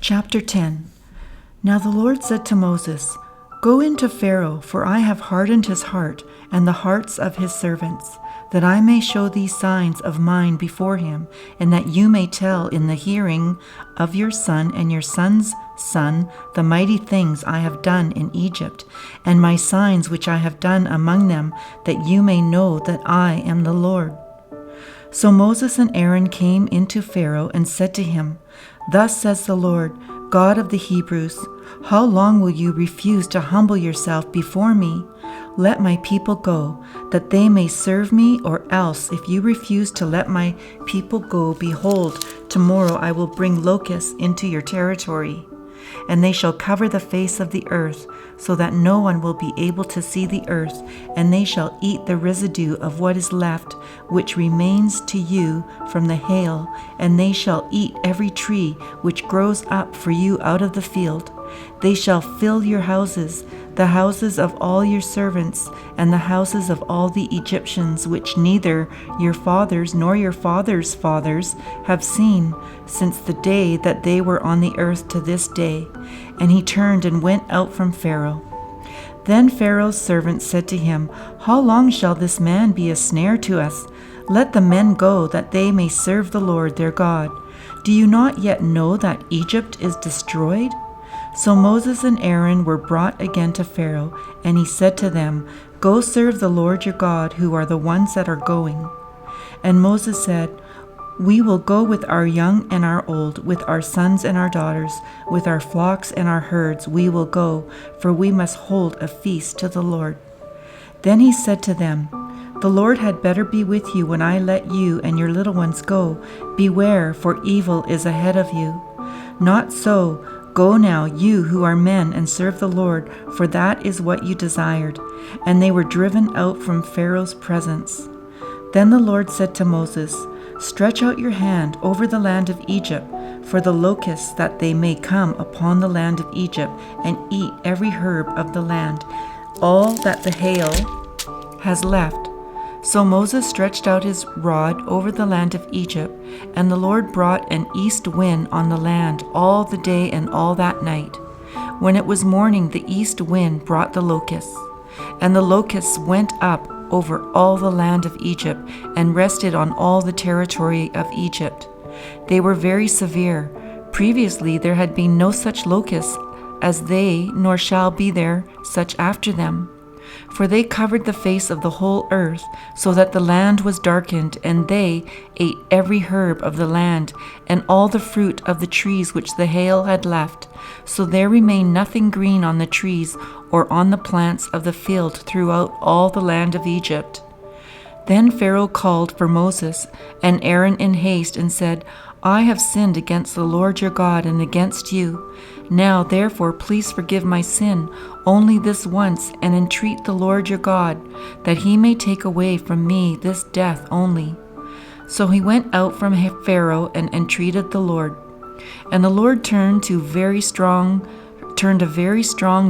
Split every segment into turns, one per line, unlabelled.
Chapter 10. Now the Lord said to Moses, Go into Pharaoh, for I have hardened his heart and the hearts of his servants, that I may show these signs of mine before him, and that you may tell in the hearing of your son and your son's son the mighty things I have done in Egypt, and my signs which I have done among them, that you may know that I am the Lord. So Moses and Aaron came into Pharaoh and said to him, Thus says the Lord, God of the Hebrews, how long will you refuse to humble yourself before me? Let my people go, that they may serve me, or else if you refuse to let my people go, behold, tomorrow I will bring locusts into your territory, and they shall cover the face of the earth, so that no one will be able to see the earth, and they shall eat the residue of what is left, which remains to you from the hail, and they shall eat every tree which grows up for you out of the field. They shall fill your houses, the houses of all your servants, and the houses of all the Egyptians, which neither your fathers nor your fathers' fathers have seen, since the day that they were on the earth to this day. And he turned and went out from Pharaoh. Then Pharaoh's servants said to him, How long shall this man be a snare to us? Let the men go, that they may serve the Lord their God. Do you not yet know that Egypt is destroyed? So Moses and Aaron were brought again to Pharaoh, and he said to them, Go serve the Lord your God, who are the ones that are going. And Moses said, We will go with our young and our old, with our sons and our daughters, with our flocks and our herds we will go, for we must hold a feast to the Lord. Then he said to them, The Lord had better be with you when I let you and your little ones go. Beware, for evil is ahead of you. Not so. Go now, you who are men, and serve the Lord, for that is what you desired. And they were driven out from Pharaoh's presence. Then the Lord said to Moses, Stretch out your hand over the land of Egypt, for the locusts, that they may come upon the land of Egypt, and eat every herb of the land, all that the hail has left. So Moses stretched out his rod over the land of Egypt, and the Lord brought an east wind on the land all the day and all that night. When it was morning, the east wind brought the locusts. And the locusts went up over all the land of Egypt, and rested on all the territory of Egypt. They were very severe. Previously there had been no such locusts as they, nor shall be there such after them. For they covered the face of the whole earth, so that the land was darkened, and they ate every herb of the land, and all the fruit of the trees which the hail had left. So there remained nothing green on the trees, or on the plants of the field throughout all the land of Egypt. Then Pharaoh called for Moses and Aaron in haste, and said, I have sinned against the Lord your God and against you. Now therefore please forgive my sin only this once, and entreat the Lord your God, that he may take away from me this death only. So he went out from Pharaoh and entreated the Lord. And the Lord turned a very strong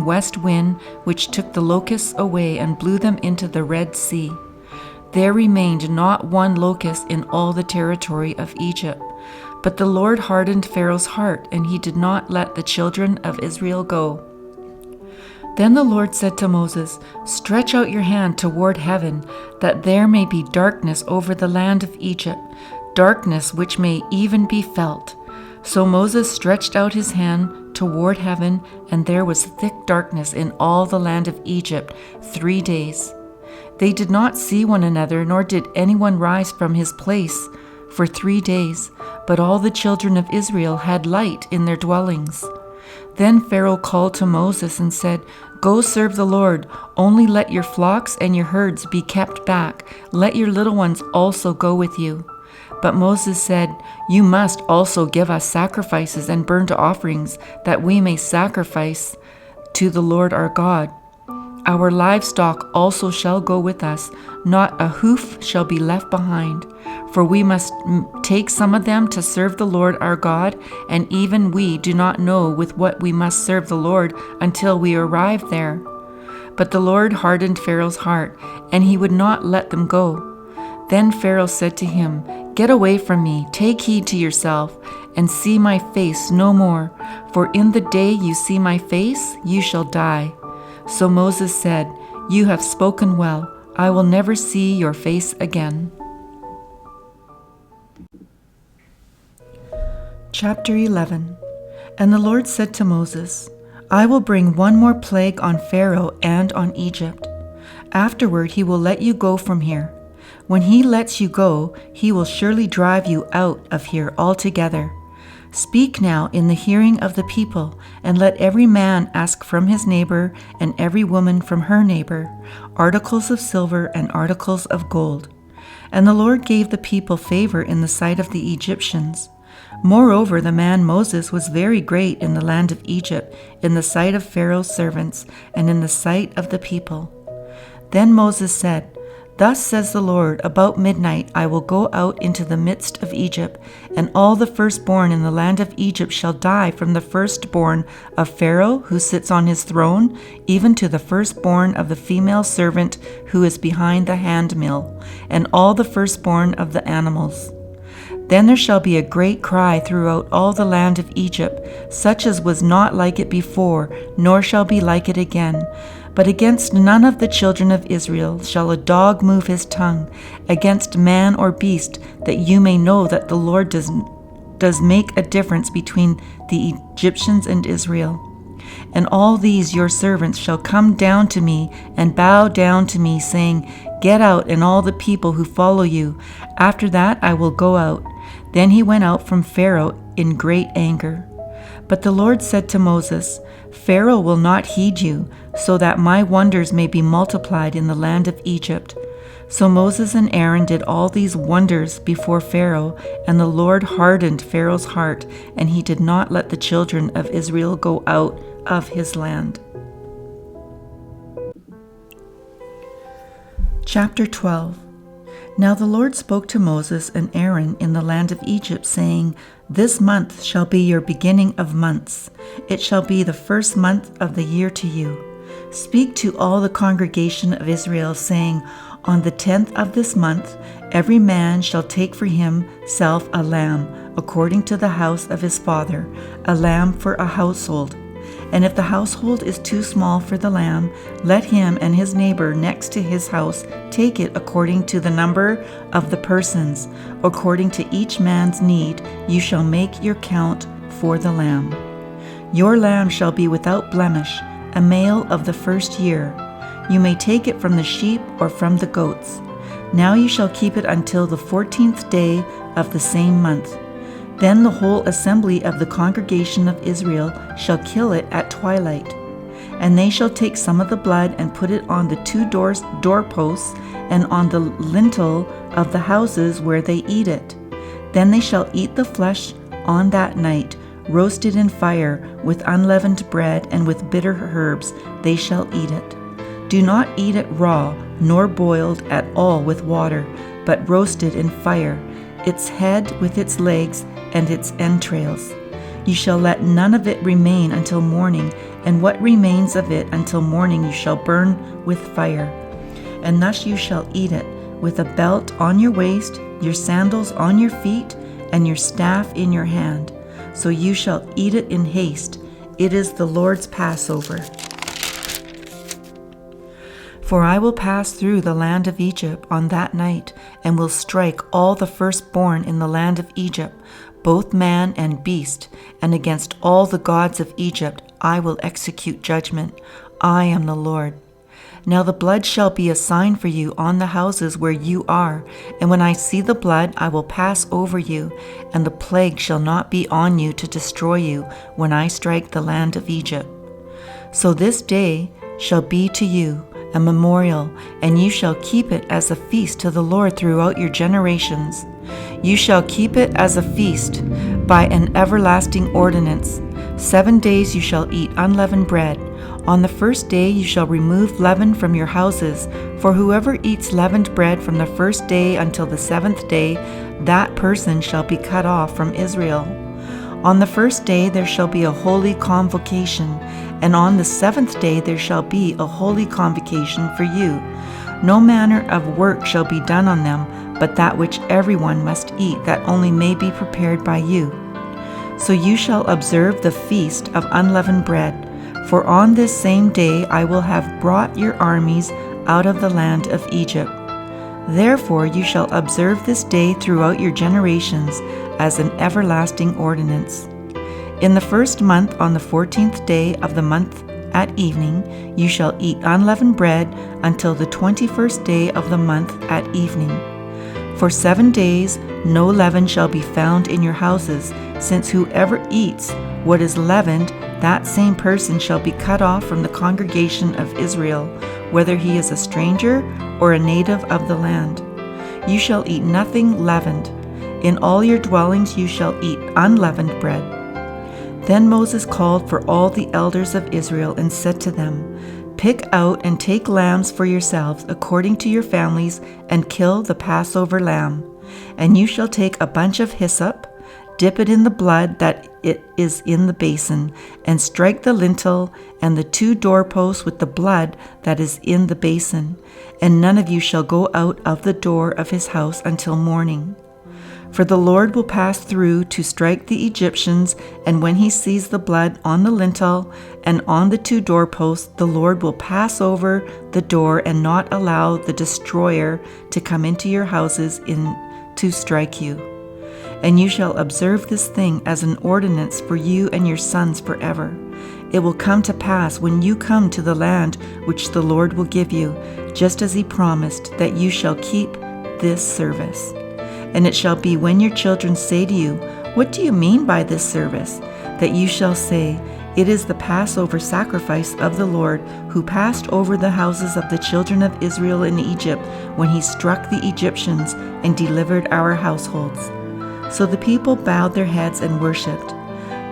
west wind, which took the locusts away and blew them into the Red Sea. There remained not one locust in all the territory of Egypt. But the Lord hardened Pharaoh's heart, and he did not let the children of Israel go. Then the Lord said to Moses, Stretch out your hand toward heaven, that there may be darkness over the land of Egypt, darkness which may even be felt. So Moses stretched out his hand toward heaven, and there was thick darkness in all the land of Egypt 3 days. They did not see one another, nor did anyone rise from his place for 3 days, but all the children of Israel had light in their dwellings. Then Pharaoh called to Moses and said, Go serve the Lord, only let your flocks and your herds be kept back. Let your little ones also go with you. But Moses said, You must also give us sacrifices and burnt offerings, that we may sacrifice to the Lord our God. Our livestock also shall go with us, not a hoof shall be left behind. For we must take some of them to serve the Lord our God, and even we do not know with what we must serve the Lord until we arrive there. But the Lord hardened Pharaoh's heart, and he would not let them go. Then Pharaoh said to him, Get away from me, take heed to yourself, and see my face no more, for in the day you see my face, you shall die." So Moses said, "You have spoken well. I will never see your face again." Chapter 11. And the Lord said to Moses, "I will bring one more plague on Pharaoh and on Egypt. Afterward he will let you go from here. When he lets you go, he will surely drive you out of here altogether. Speak now in the hearing of the people, and let every man ask from his neighbor and every woman from her neighbor articles of silver and articles of gold." And the Lord gave the people favor in the sight of the Egyptians. Moreover, the man Moses was very great in the land of Egypt, in the sight of Pharaoh's servants, and in the sight of the people. Then Moses said, "Thus says the Lord, about midnight I will go out into the midst of Egypt, and all the firstborn in the land of Egypt shall die, from the firstborn of Pharaoh who sits on his throne, even to the firstborn of the female servant who is behind the handmill, and all the firstborn of the animals. Then there shall be a great cry throughout all the land of Egypt, such as was not like it before, nor shall be like it again. But against none of the children of Israel shall a dog move his tongue, against man or beast, that you may know that the Lord does make a difference between the Egyptians and Israel. And all these your servants shall come down to me and bow down to me, saying, 'Get out, and all the people who follow you. After that I will go out.' Then he went out from Pharaoh in great anger. But the Lord said to Moses, 'Pharaoh will not heed you, so that my wonders may be multiplied in the land of Egypt.' So Moses and Aaron did all these wonders before Pharaoh, and the Lord hardened Pharaoh's heart, and he did not let the children of Israel go out of his land. Chapter 12. Now the Lord spoke to Moses and Aaron in the land of Egypt, saying, "This month shall be your beginning of months. It shall be the first month of the year to you. Speak to all the congregation of Israel, saying, On the 10th of this month, every man shall take for himself a lamb, according to the house of his father, a lamb for a household. And if the household is too small for the lamb, let him and his neighbor next to his house take it according to the number of the persons. According to each man's need, you shall make your count for the lamb. Your lamb shall be without blemish, a male of the first year. You may take it from the sheep or from the goats. Now you shall keep it until the 14th day of the same month. Then the whole assembly of the congregation of Israel shall kill it at twilight. And they shall take some of the blood and put it on the two doorposts and on the lintel of the houses where they eat it. Then they shall eat the flesh on that night, roasted in fire, with unleavened bread and with bitter herbs they shall eat it. Do not eat it raw, nor boiled at all with water, but roasted in fire, its head with its legs and its entrails. You shall let none of it remain until morning, and what remains of it until morning you shall burn with fire. And thus you shall eat it, with a belt on your waist, your sandals on your feet, and your staff in your hand. So you shall eat it in haste. It is the Lord's Passover. For I will pass through the land of Egypt on that night, and will strike all the firstborn in the land of Egypt, both man and beast, and against all the gods of Egypt I will execute judgment. I am the Lord. Now the blood shall be a sign for you on the houses where you are, and when I see the blood I will pass over you, and the plague shall not be on you to destroy you when I strike the land of Egypt. So this day shall be to you a memorial, and you shall keep it as a feast to the Lord throughout your generations. You shall keep it as a feast by an everlasting ordinance. 7 days you shall eat unleavened bread. On the first day you shall remove leaven from your houses, for whoever eats leavened bread from the first day until the 7th day, that person shall be cut off from Israel. On the first day there shall be a holy convocation, and on the 7th day there shall be a holy convocation for you. No manner of work shall be done on them, but that which everyone must eat, that only may be prepared by you. So you shall observe the feast of unleavened bread, for on this same day I will have brought your armies out of the land of Egypt. Therefore you shall observe this day throughout your generations as an everlasting ordinance. In the first month, on the 14th day of the month at evening, you shall eat unleavened bread until the 21st day of the month at evening. For 7 days no leaven shall be found in your houses, since whoever eats what is leavened, that same person shall be cut off from the congregation of Israel, whether he is a stranger or a native of the land. You shall eat nothing leavened. In all your dwellings you shall eat unleavened bread. Then Moses called for all the elders of Israel and said to them, Pick out and take lambs for yourselves according to your families, and kill the Passover lamb. And you shall take a bunch of hyssop, dip it in the blood that it is in the basin, and strike the lintel and the 2 doorposts with the blood that is in the basin. And none of you shall go out of the door of his house until morning. For the Lord will pass through to strike the Egyptians, and when he sees the blood on the lintel and on the 2 doorposts, the Lord will pass over the door and not allow the destroyer to come into your houses to strike you. And you shall observe this thing as an ordinance for you and your sons forever. It will come to pass when you come to the land which the Lord will give you, just as he promised, that you shall keep this service. And it shall be when your children say to you, What do you mean by this service? That you shall say, It is the Passover sacrifice of the Lord, who passed over the houses of the children of Israel in Egypt when he struck the Egyptians and delivered our households. So the people bowed their heads and worshipped.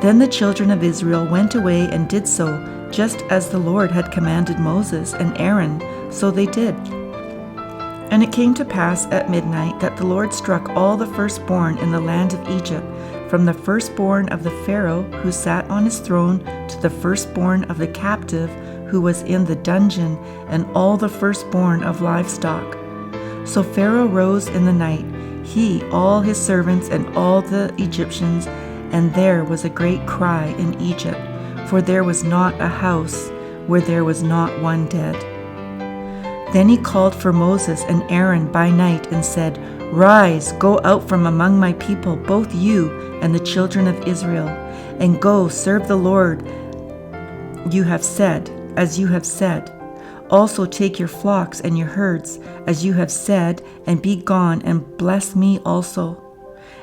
Then the children of Israel went away and did so, just as the Lord had commanded Moses and Aaron, so they did. And it came to pass at midnight that the Lord struck all the firstborn in the land of Egypt, from the firstborn of the Pharaoh who sat on his throne to the firstborn of the captive who was in the dungeon, and all the firstborn of livestock. So Pharaoh rose in the night, he, all his servants, and all the Egyptians, and there was a great cry in Egypt, for there was not a house where there was not one dead. Then he called for Moses and Aaron by night and said, Rise, go out from among my people, both you and the children of Israel, and go serve the Lord you have said, as you have said. Also take your flocks and your herds, as you have said, and be gone and bless me also.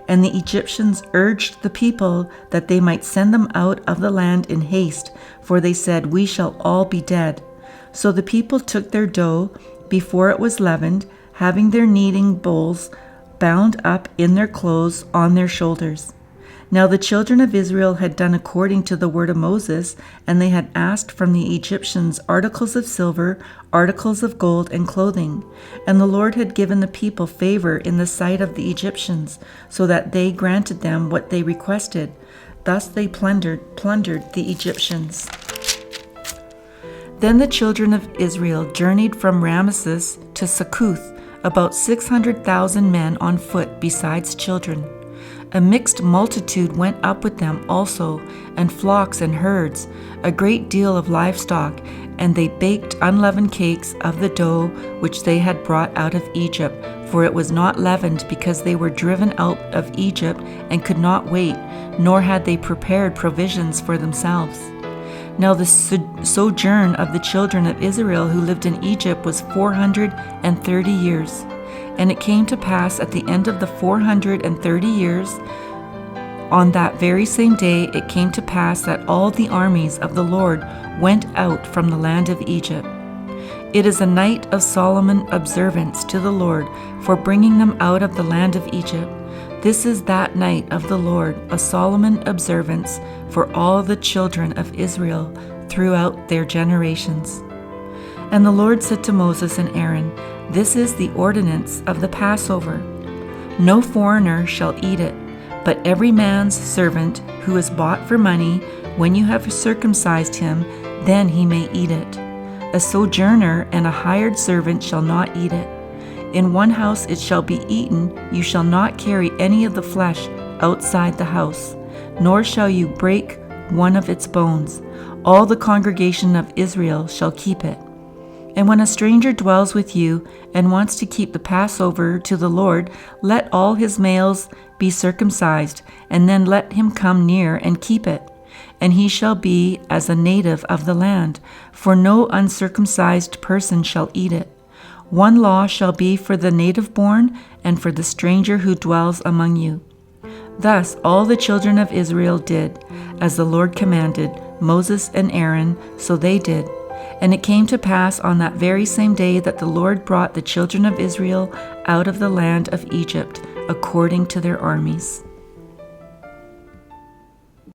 And the Egyptians urged the people that they might send them out of the land in haste, for they said, We shall all be dead. So the people took their dough before it was leavened, having their kneading bowls bound up in their clothes on their shoulders. Now the children of Israel had done according to the word of Moses, and they had asked from the Egyptians articles of silver, articles of gold, and clothing. And the Lord had given the people favor in the sight of the Egyptians, so that they granted them what they requested. Thus they plundered the Egyptians. Then the children of Israel journeyed from Ramesses to Succoth, about 600,000 men on foot, besides children. A mixed multitude went up with them also, and flocks and herds, a great deal of livestock, and they baked unleavened cakes of the dough which they had brought out of Egypt, for it was not leavened, because they were driven out of Egypt and could not wait, nor had they prepared provisions for themselves. Now the sojourn of the children of Israel who lived in Egypt was 430 years. And it came to pass at the end of the 430 years, on that very same day it came to pass that all the armies of the Lord went out from the land of Egypt. It is a night of solemn observance to the Lord for bringing them out of the land of Egypt. This is that night of the Lord, a solemn observance for all the children of Israel throughout their generations. And the Lord said to Moses and Aaron, This is the ordinance of the Passover. No foreigner shall eat it, but every man's servant who is bought for money, when you have circumcised him, then he may eat it. A sojourner and a hired servant shall not eat it. In one house it shall be eaten. You shall not carry any of the flesh outside the house. nor shall you break one of its bones. All the congregation of Israel shall keep it. And when a stranger dwells with you and wants to keep the Passover to the Lord, let all his males be circumcised, and then let him come near and keep it. And he shall be as a native of the land, for no uncircumcised person shall eat it. One law shall be for the native born and for the stranger who dwells among you. Thus all the children of Israel did, as the Lord commanded Moses and Aaron, so they did. And it came to pass on that very same day that the Lord brought the children of Israel out of the land of Egypt, according to their armies.